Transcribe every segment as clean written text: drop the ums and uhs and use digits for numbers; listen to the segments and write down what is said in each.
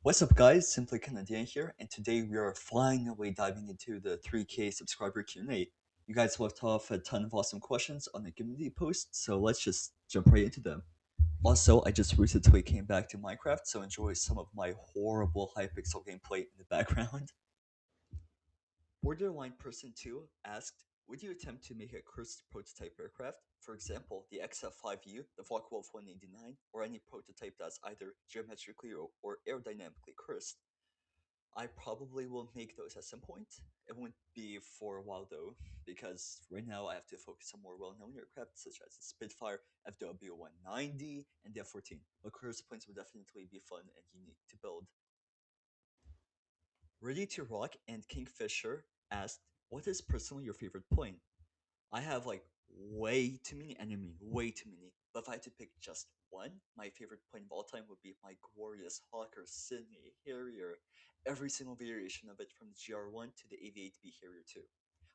What's up, guys? Simply Canadian here, and today we are finally diving into the 3K subscriber Q&A. You guys left off a ton of awesome questions on the community post, so let's just jump right into them. Also, I just recently came back to Minecraft, so enjoy some of my horrible Hypixel gameplay in the background. Borderline Person 2 asked, would you attempt to make a cursed prototype aircraft? For example, the XF5U, the Focke-Wulf 189, or any prototype that's either geometrically or aerodynamically cursed? I probably will make those at some point. It won't be for a while though, because right now I have to focus on more well-known aircraft such as the Spitfire, FW190, and the F-14. But cursed planes would definitely be fun and unique to build. Ready to Rock and Kingfisher asked, what is personally your favorite plane? I have like way too many, and I mean way too many. But if I had to pick just one, my favorite plane of all time would be my glorious Hawker Sidney Harrier. Every single variation of it, from the GR1 to the AV-8B Harrier 2.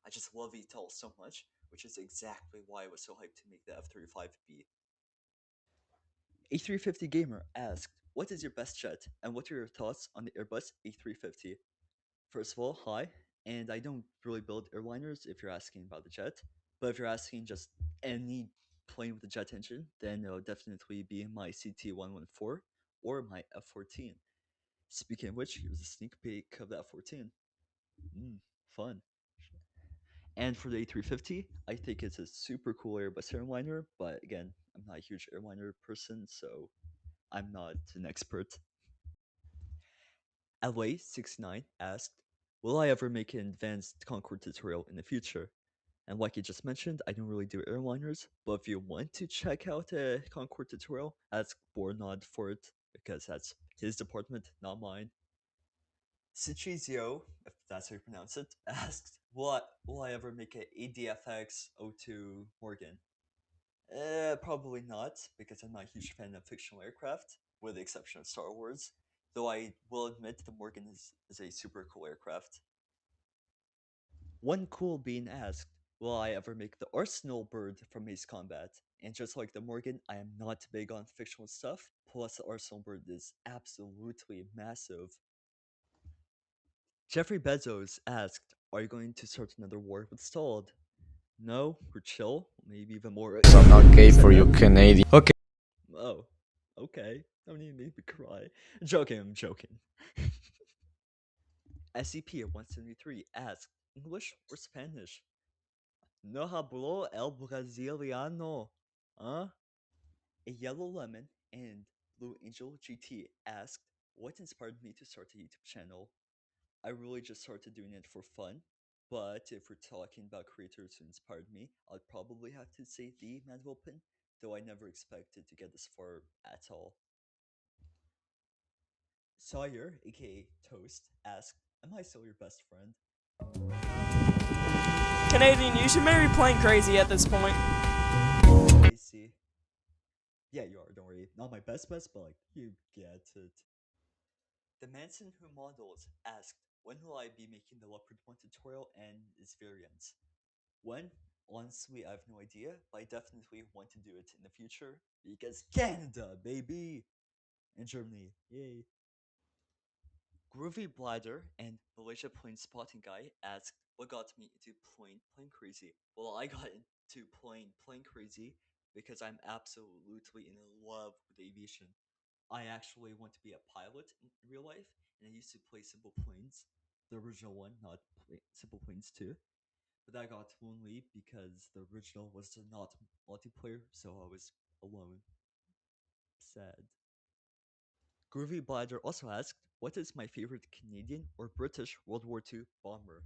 I just love VTOL so much, which is exactly why I was so hyped to make the F-35B. A350 Gamer asked, what is your best jet, and what are your thoughts on the Airbus A350? First of all, hi, and I don't really build airliners if you're asking about the jet, but if you're asking just any plane with a jet engine, then it'll definitely be my CT-114 or my F-14. Speaking of which, here's a sneak peek of the F-14. Fun. And for the A350, I think it's a super cool Airbus airliner, but again, I'm not a huge airliner person, so I'm not an expert. LA69 asked, will I ever make an advanced Concorde tutorial in the future? And like you just mentioned, I don't really do airliners, but if you want to check out a Concorde tutorial, ask Bornod for it, because that's his department, not mine. Cichizio, if that's how you pronounce it, asked, will I ever make an ADFX-02 Morgan? Probably not, because I'm not a huge fan of fictional aircraft, with the exception of Star Wars. Though I will admit the Morgan is a super cool aircraft. One Cool Bean asked, will I ever make the Arsenal bird from Ace Combat? And just like the Morgan, I am not big on fictional stuff, plus the Arsenal bird is absolutely massive. Jeffrey Bezos asked, are you going to start another war with Stalled? No, we're chill, maybe even more. I'm not gay for you Canadian. Okay. Oh, okay. Don't need to make me cry. Joking, I'm joking. SCP-173 asked, English or Spanish? No hablo el brasiliano. Huh? A Yellow Lemon and Blue Angel GT asked, what inspired me to start a YouTube channel? I really just started doing it for fun, but if we're talking about creators who inspired me, I'd probably have to say the Manuel Pin, though I never expected to get this far at all. Sawyer, aka Toast, asked, am I still your best friend? Canadian, you should maybe playing crazy at this point. I see. Yeah, you are, don't worry. Not my best, but like, you get it. The Manson Who Models asked, when will I be making the Leopard 1 tutorial and its variants? When? Honestly, I have no idea, but I definitely want to do it in the future, because Canada, baby! And Germany, yay. Groovy Bladder and Malaysia Plane Spotting Guy asked, what got me into plane crazy? Well, I got into plane crazy because I'm absolutely in love with aviation. I actually want to be a pilot in real life, and I used to play Simple Planes, the original one, not Simple Planes 2. But that got lonely because the original was not multiplayer, so I was alone. Sad. Groovy Bladder also asked, what is my favorite Canadian or British World War II bomber?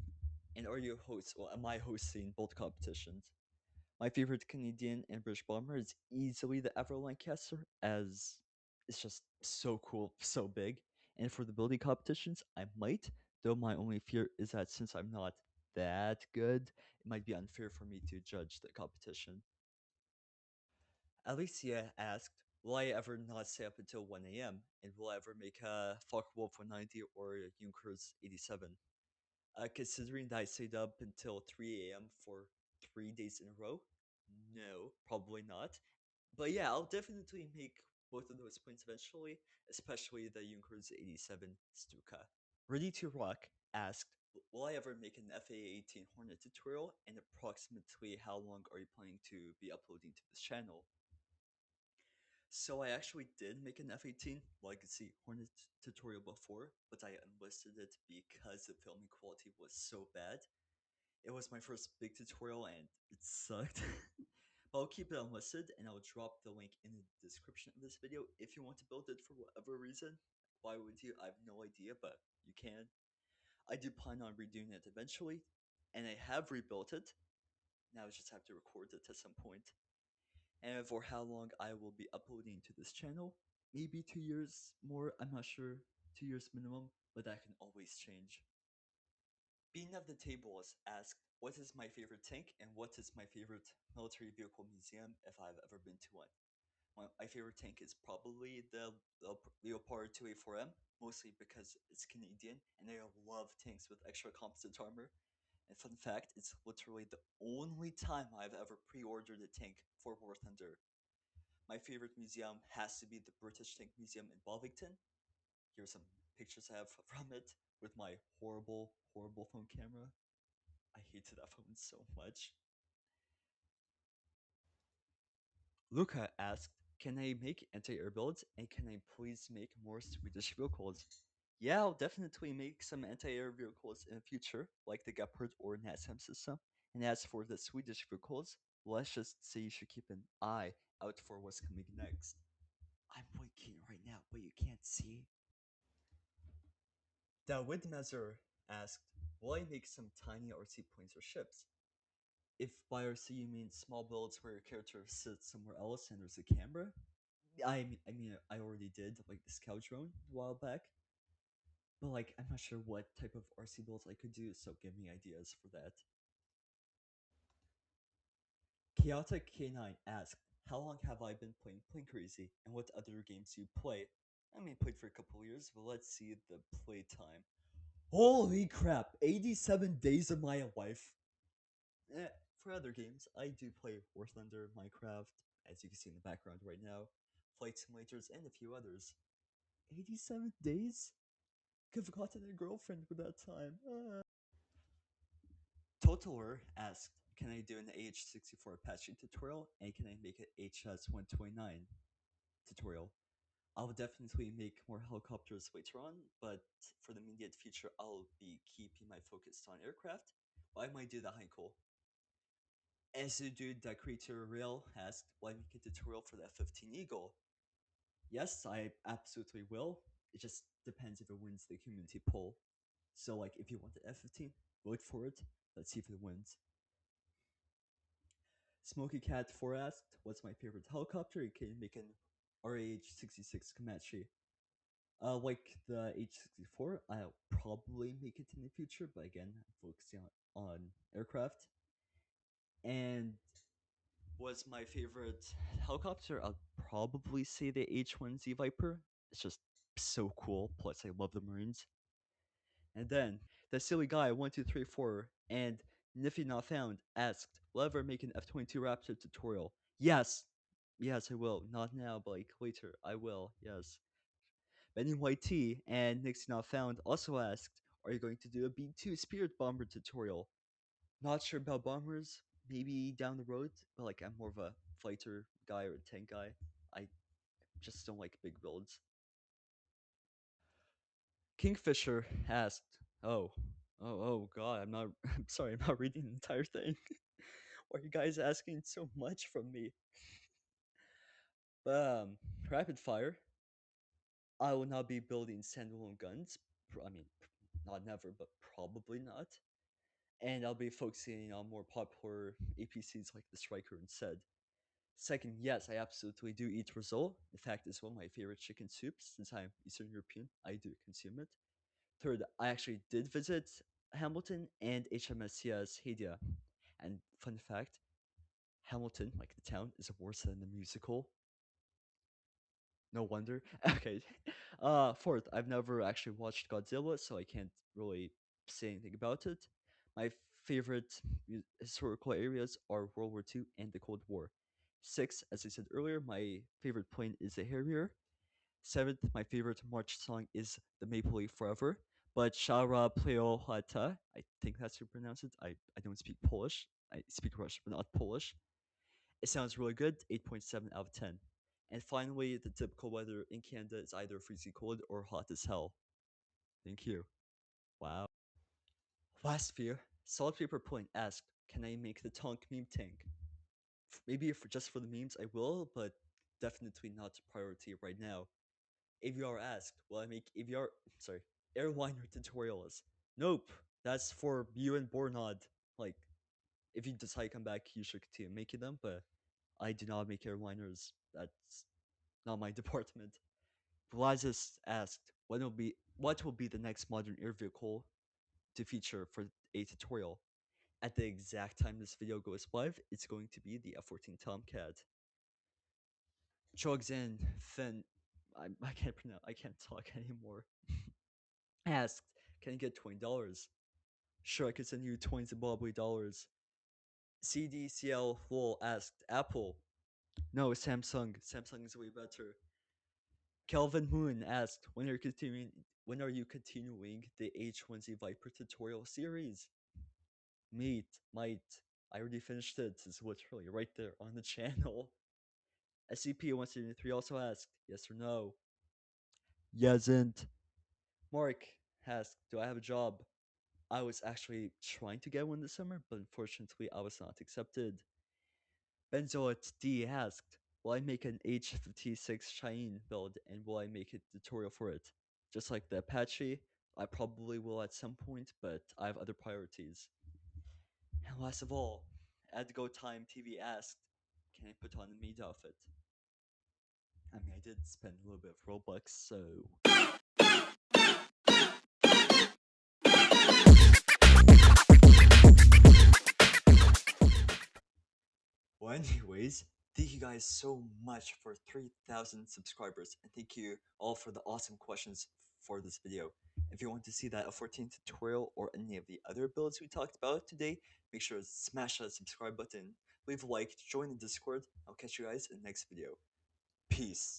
And are you host? Well, am I hosting both competitions? My favorite Canadian and British bomber is easily the Avro Lancaster, as it's just so cool, so big. And for the building competitions, I might, though my only fear is that since I'm not that good, it might be unfair for me to judge the competition. Alicia asked, will I ever not stay up until 1 a.m.? And will I ever make a Focke-Wulf 190 or a Junkers 87? Considering that I stayed up until 3 a.m. for 3 days in a row, no, probably not. But yeah, I'll definitely make both of those points eventually, especially the Junkers 87 Stuka. Ready to Rock asked, will I ever make an FA18 Hornet tutorial, and approximately how long are you planning to be uploading to this channel? So I actually did make an F18 Legacy Hornet tutorial before, but I unlisted it because the filming quality was so bad. It was my first big tutorial and it sucked. But I'll keep it unlisted and I'll drop the link in the description of this video if you want to build it for whatever reason. Why would you? I have no idea, but you can. I do plan on redoing it eventually, and I have rebuilt it. Now I just have to record it at some point. And for how long I will be uploading to this channel, maybe 2 years more, I'm not sure, 2 years minimum, but that can always change. Being of the Tables asked, what is my favorite tank and what is my favorite military vehicle museum if I've ever been to one? My favorite tank is probably the Leopard 2A4M, mostly because it's Canadian and I love tanks with extra composite armor. And fun fact, it's literally the only time I've ever pre-ordered a tank for War Thunder. My favorite museum has to be the British Tank Museum in Bovington. Here's some pictures I have from it with my horrible, horrible phone camera. I hated that phone so much. Luca asked, can I make anti-air builds and can I please make more Swedish vehicles? Yeah, I'll definitely make some anti-air vehicles in the future, like the Gepard or NASAM system. And as for the Swedish vehicles, let's just say you should keep an eye out for what's coming next. I'm winking right now, but you can't see. The Widmeasure asked, will I make some tiny RC planes or ships? If by RC you mean small builds where your character sits somewhere else and there's a camera, I already did like the scout drone a while back, but like I'm not sure what type of RC builds I could do, so give me ideas for that. Chaotic K9 asked, how long have I been playing Plane Crazy, and what other games do you play? Played for a couple years, but let's see the playtime. Holy crap! 87 days of my life. For other games, I do play War Thunder, Minecraft, as you can see in the background right now, flight simulators, and a few others. 87 days? Could have gotten a girlfriend with that time. Totaler asked, can I do an AH-64 Apache tutorial, and can I make an HS-129 tutorial? I'll definitely make more helicopters later on, but for the immediate future, I'll be keeping my focus on aircraft. But I might do the Heinkel. As a dude that creator Rail asked, will I make a tutorial for the F-15 Eagle? Yes, I absolutely will. It just depends if it wins the community poll. So, like, if you want the F-15, vote for it. Let's see if it wins. Smoky Cat 4 asked, what's my favorite helicopter? You can make an RH-66 Comanche. Like the H-64, I'll probably make it in the future, but again, I'm focusing on aircraft. And was my favorite helicopter? I'll probably say the H-1Z Viper. It's just so cool. Plus, I love the Marines. And then the silly guy 1234 and Niffy Not Found asked, "Will I ever make an F-22 Raptor tutorial?" Yes, yes, I will. Not now, but like later. I will. Yes. Benny YT and Nixie Not Found also asked, "Are you going to do a B2 Spirit Bomber tutorial?" Not sure about bombers. Maybe down the road, but like I'm more of a fighter guy or a tank guy. I just don't like big builds. Kingfisher asked, "Oh, oh God! I'm not. I'm sorry. I'm not reading the entire thing. Why are you guys asking so much from me?" But rapid fire. I will not be building standalone guns. Not never, but probably not. And I'll be focusing on more popular APCs like the Striker instead. Second, yes, I absolutely do eat risol. In fact, it's one of my favorite chicken soups. Since I'm Eastern European, I do consume it. Third, I actually did visit Hamilton and HMSCS Hadia. And fun fact, Hamilton, like the town, is worse than the musical. No wonder. Okay. Fourth, I've never actually watched Godzilla, so I can't really say anything about it. My favorite historical areas are World War II and the Cold War. Six, as I said earlier, my favorite point is the Harrier. Seventh, my favorite March song is the Maple Leaf Forever. But Shara Pleohata, I think that's how you pronounce it. I don't speak Polish. I speak Russian, but not Polish. It sounds really good, 8.7 out of 10. And finally, the typical weather in Canada is either freezing cold or hot as hell. Thank you. Wow. Last fear, Solid Paper Point asked, can I make the Tonk meme tank? Maybe if just for the memes, I will, but definitely not a priority right now. AVR asked, will I make AVR, sorry, airliner tutorials? Nope, that's for you and Bornod. Like, if you decide to come back, you should continue making them, but I do not make airliners. That's not my department. Blazis asked, what will be the next modern air vehicle to feature for a tutorial? At the exact time this video goes live, it's going to be the F-14 Tomcat. Chogzan Fen, I can't pronounce, I can't talk anymore. Asked, can I get $20? Sure, I could send you 20 Zimbabwe dollars. CDCL Lol asked, Apple. No, Samsung. Samsung is way better. Kelvin Moon asked, when are you continuing the H1Z Viper tutorial series? Might. I already finished it. It's literally right there on the channel. SCP-173 also asked, yes or no? Yesn't. Mark asked, do I have a job? I was actually trying to get one this summer, but unfortunately I was not accepted. Benzoat D asked, will I make an H56 Cheyenne build and will I make a tutorial for it? Just like the Apache, I probably will at some point, but I have other priorities. And last of all, at Go Time TV asked, can I put on a maid outfit? I mean, I did spend a little bit of Robux, so well, anyways, thank you guys so much for 3,000 subscribers, and thank you all for the awesome questions for this video. If you want to see that F14 tutorial or any of the other builds we talked about today, make sure to smash that subscribe button, leave a like, join the Discord. I'll catch you guys in the next video. Peace.